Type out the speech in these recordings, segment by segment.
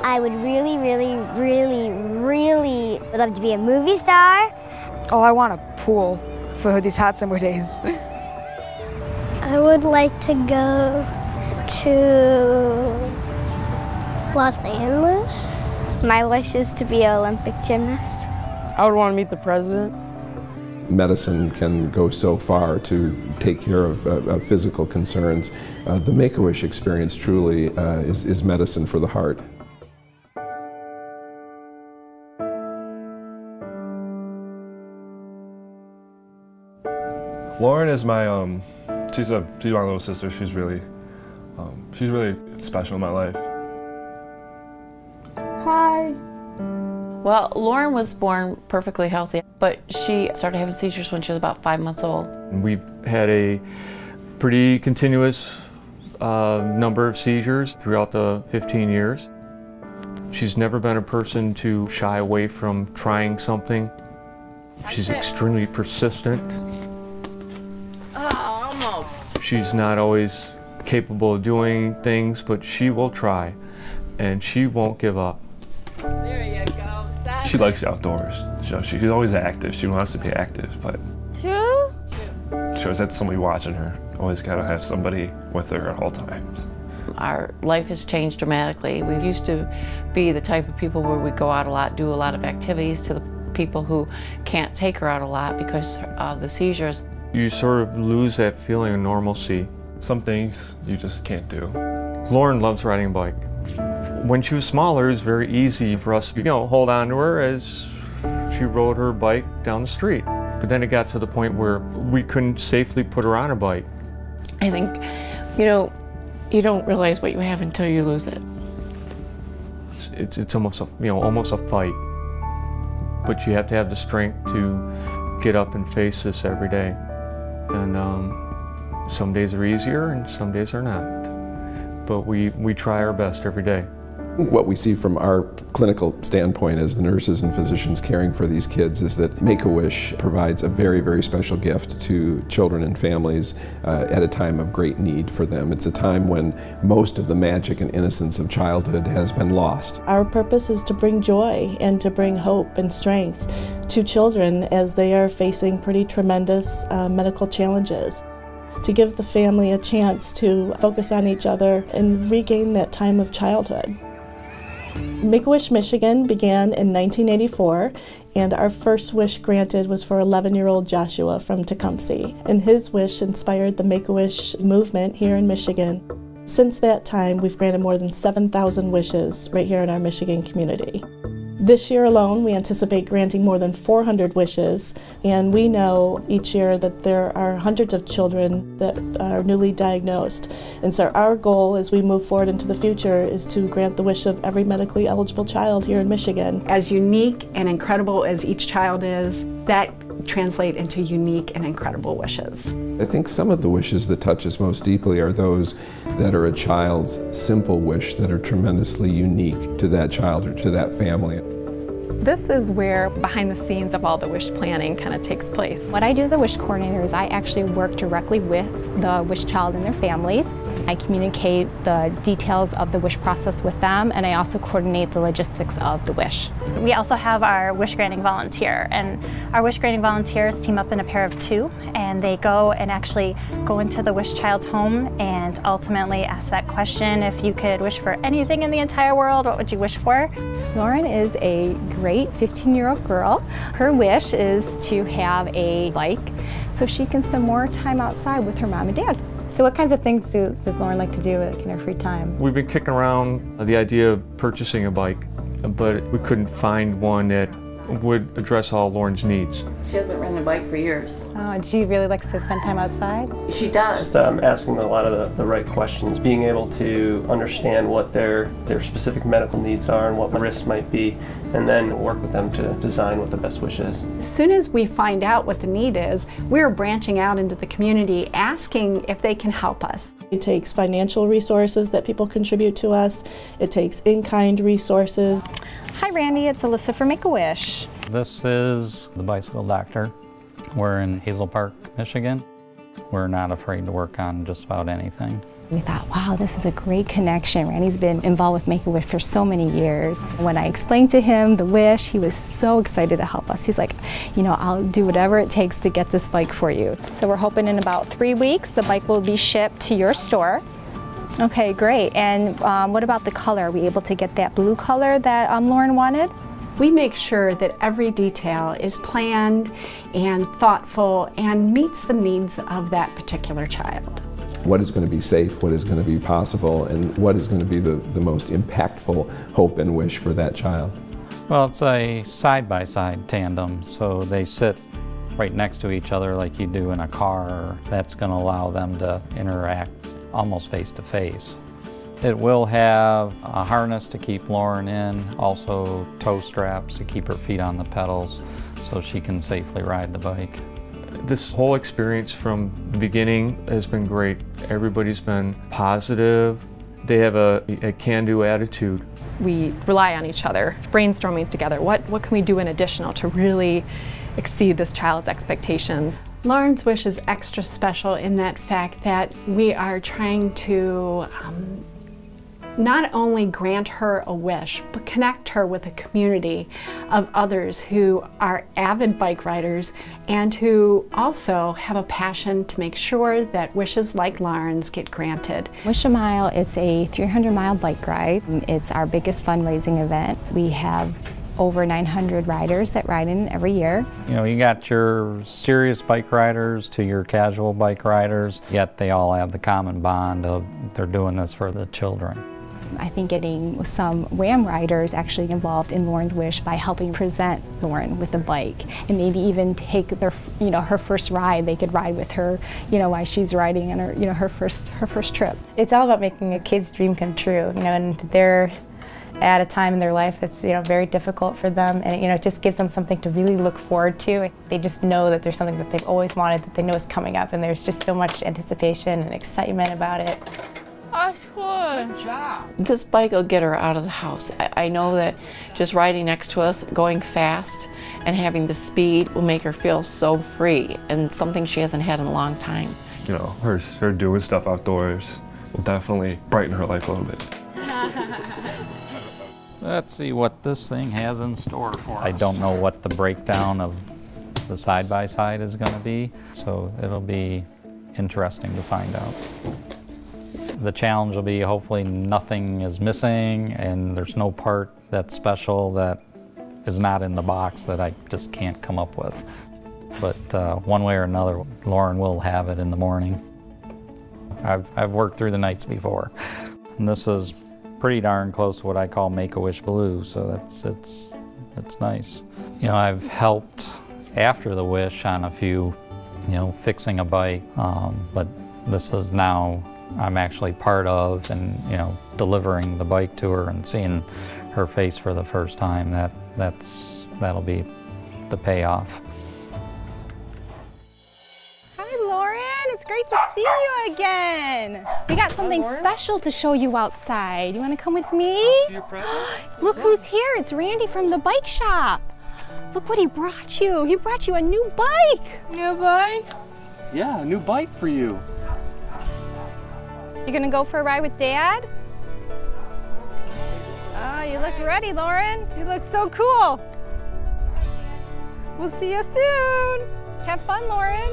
I would really, really, really, really love to be a movie star. Oh, I want a pool for these hot summer days. I would like to go to Los Angeles. My wish is to be an Olympic gymnast. I would want to meet the president. Medicine can go so far to take care of physical concerns. The Make-A-Wish experience truly is medicine for the heart. Lauren is my, she's my little sister. She's really special in my life. Hi. Well, Lauren was born perfectly healthy, but she started having seizures when she was about 5 months old. We've had a pretty continuous number of seizures throughout the 15 years. She's never been a person to shy away from trying something. She's extremely persistent. Almost. She's not always capable of doing things, but she will try, and she won't give up. There you go. Stop. She likes the outdoors. She's always active. She wants to be active, but she always has somebody watching her. Always got to have somebody with her at all times. Our life has changed dramatically. We used to be the type of people where we go out a lot, do a lot of activities, to the people who can't take her out a lot because of the seizures. You sort of lose that feeling of normalcy. Some things you just can't do. Lauren loves riding a bike. When she was smaller, it was very easy for us to, hold on to her as she rode her bike down the street. But then it got to the point where we couldn't safely put her on a bike. I think, you don't realize what you have until you lose it. It's almost a fight. But you have to have the strength to get up and face this every day. And some days are easier and some days are not. But we try our best every day. What we see from our clinical standpoint as the nurses and physicians caring for these kids is that Make-A-Wish provides a very, very special gift to children and families at a time of great need for them. It's a time when most of the magic and innocence of childhood has been lost. Our purpose is to bring joy and to bring hope and strength to children as they are facing pretty tremendous medical challenges. To give the family a chance to focus on each other and regain that time of childhood. Make-A-Wish Michigan began in 1984, and our first wish granted was for 11-year-old Joshua from Tecumseh, and his wish inspired the Make-A-Wish movement here in Michigan. Since that time, we've granted more than 7,000 wishes right here in our Michigan community. This year alone, we anticipate granting more than 400 wishes, and we know each year that there are hundreds of children that are newly diagnosed. And so our goal as we move forward into the future is to grant the wish of every medically eligible child here in Michigan. As unique and incredible as each child is, that translate into unique and incredible wishes. I think some of the wishes that touch us most deeply are those that are a child's simple wish that are tremendously unique to that child or to that family. This is where behind the scenes of all the wish planning kind of takes place. What I do as a wish coordinator is I actually work directly with the wish child and their families. I communicate the details of the wish process with them, and I also coordinate the logistics of the wish. We also have our wish granting volunteer, and our wish granting volunteers team up in a pair of two, and they go and actually go into the wish child's home and ultimately ask that question: if you could wish for anything in the entire world, what would you wish for? Lauren is a great 15-year-old girl. Her wish is to have a bike so she can spend more time outside with her mom and dad. So what kinds of things does Lauren like to do in her free time? We've been kicking around the idea of purchasing a bike, but we couldn't find one that would address all Lauren's needs. She hasn't ridden a bike for years. Oh, she really likes to spend time outside? She does. Just asking a lot of the right questions, being able to understand what their specific medical needs are and what the risks might be, and then work with them to design what the best wish is. As soon as we find out what the need is, we're branching out into the community asking if they can help us. It takes financial resources that people contribute to us. It takes in-kind resources. Hi Randy, it's Alyssa for Make-A-Wish. This is the Bicycle Doctor. We're in Hazel Park, Michigan. We're not afraid to work on just about anything. We thought, wow, this is a great connection. Randy's been involved with Make-A-Wish for so many years. When I explained to him the wish, he was so excited to help us. He's like, you know, I'll do whatever it takes to get this bike for you. So we're hoping in about 3 weeks the bike will be shipped to your store. Okay, great. And what about the color? Are we able to get that blue color that Lauren wanted? We make sure that every detail is planned and thoughtful and meets the needs of that particular child. What is going to be safe, what is going to be possible, and what is going to be the most impactful hope and wish for that child? Well, it's a side-by-side tandem, so they sit right next to each other like you do in a car. That's going to allow them to interact almost face-to-face. It will have a harness to keep Lauren in, also toe straps to keep her feet on the pedals so she can safely ride the bike. This whole experience from the beginning has been great. Everybody's been positive. They have a can-do attitude. We rely on each other, brainstorming together. What can we do in additional to really exceed this child's expectations? Lauren's wish is extra special in that fact that we are trying to not only grant her a wish, but connect her with a community of others who are avid bike riders and who also have a passion to make sure that wishes like Lauren's get granted. Wish a Mile is a 300-mile bike ride. It's our biggest fundraising event. We have over 900 riders that ride in every year. You know, you got your serious bike riders to your casual bike riders, yet they all have the common bond of they're doing this for the children. I think getting some WAM riders actually involved in Lauren's wish by helping present Lauren with the bike and maybe even take their, you know, her first ride. They could ride with her, you know, while she's riding on her, you know, her first trip. It's all about making a kid's dream come true, you know, and they're at a time in their life that's, you know, very difficult for them, and you know, it just gives them something to really look forward to. They just know that there's something that they've always wanted, that they know is coming up, and there's just so much anticipation and excitement about it. Good job. This bike will get her out of the house. I know that just riding next to us, going fast, and having the speed will make her feel so free, and something she hasn't had in a long time. You know, her doing stuff outdoors will definitely brighten her life a little bit. Let's see what this thing has in store for us. I don't know what the breakdown of the side-by-side is going to be, so it'll be interesting to find out. The challenge will be hopefully nothing is missing and there's no part that's special that is not in the box that I just can't come up with. But one way or another, Lauren will have it in the morning. I've worked through the nights before. And this is pretty darn close to what I call Make-A-Wish Blue, so it's nice. You know, I've helped after the wish on a few, you know, fixing a bike, but this is now I'm actually part of, and you know, delivering the bike to her and seeing her face for the first time. That'll be the payoff. Hi, Lauren. It's great to see you again. We got something special to show you outside. You want to come with me? I'll see your present. Look who's here. It's Randy from the bike shop. Look what he brought you. He brought you a new bike. New bike? Yeah, a new bike for you. You gonna go for a ride with Dad? Oh, you look ready, Lauren. You look so cool. We'll see you soon. Have fun, Lauren.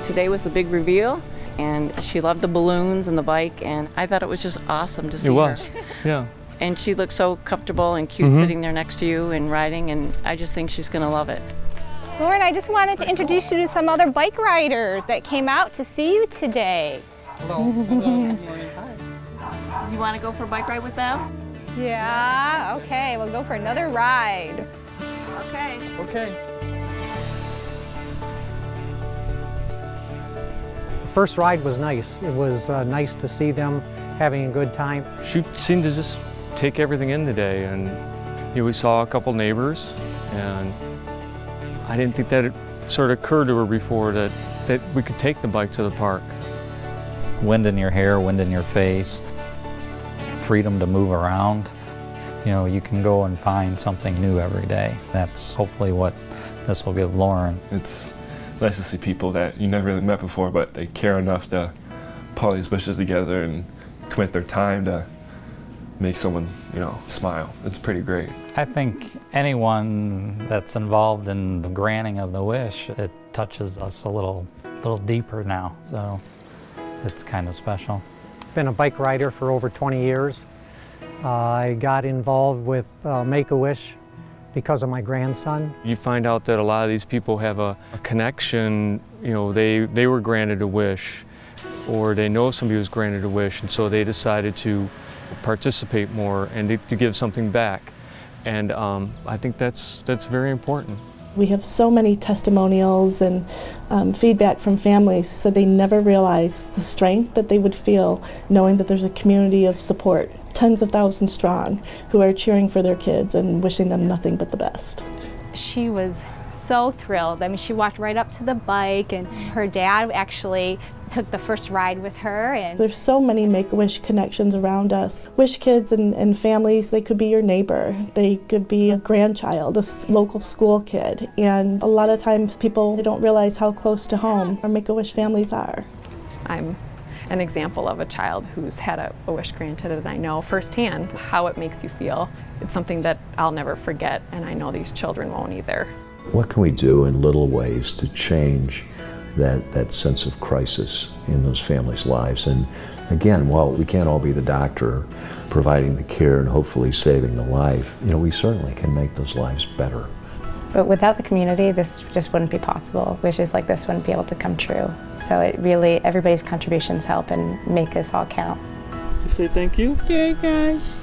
Today was the big reveal, and she loved the balloons and the bike, and I thought it was just awesome to see her. It was, yeah. And she looked so comfortable and cute sitting there next to you and riding, and I just think she's gonna love it. Lauren, I just wanted to introduce you to some other bike riders that came out to see you today. Hello. You want to go for a bike ride with them? Yeah, okay, we'll go for another ride. Okay. Okay. The first ride was nice. It was nice to see them having a good time. She seemed to just take everything in today, and you know, we saw a couple neighbors, and I didn't think that it sort of occurred to her before that we could take the bike to the park. Wind in your hair, wind in your face, freedom to move around. You know, you can go and find something new every day. That's hopefully what this will give Lauren. It's nice to see people that you never really met before, but they care enough to put all these wishes together and commit their time to make someone, you know, smile. It's pretty great. I think anyone that's involved in the granting of the wish, it touches us a little deeper now, so it's kind of special. Been a bike rider for over 20 years. I got involved with Make-A-Wish because of my grandson. You find out that a lot of these people have a connection, you know, they were granted a wish, or they know somebody was granted a wish, and so they decided to participate more and to give something back. And I think that's very important. We have so many testimonials and feedback from families who said they never realized the strength that they would feel knowing that there's a community of support, tens of thousands strong, who are cheering for their kids and wishing them nothing but the best. She was so thrilled. I mean, she walked right up to the bike, and her dad actually took the first ride with her. And there's so many Make-A-Wish connections around us. Wish kids and families, they could be your neighbor, they could be a grandchild, a local school kid, and a lot of times people don't realize how close to home our Make-A-Wish families are. I'm an example of a child who's had a wish granted, and I know firsthand how it makes you feel. It's something that I'll never forget, and I know these children won't either. What can we do in little ways to change that sense of crisis in those families' lives? And again, while we can't all be the doctor providing the care and hopefully saving the life, you know, we certainly can make those lives better. But without the community, this just wouldn't be possible. Wishes like this wouldn't be able to come true. So it really, everybody's contributions help and make this all count. Say thank you. Okay, guys.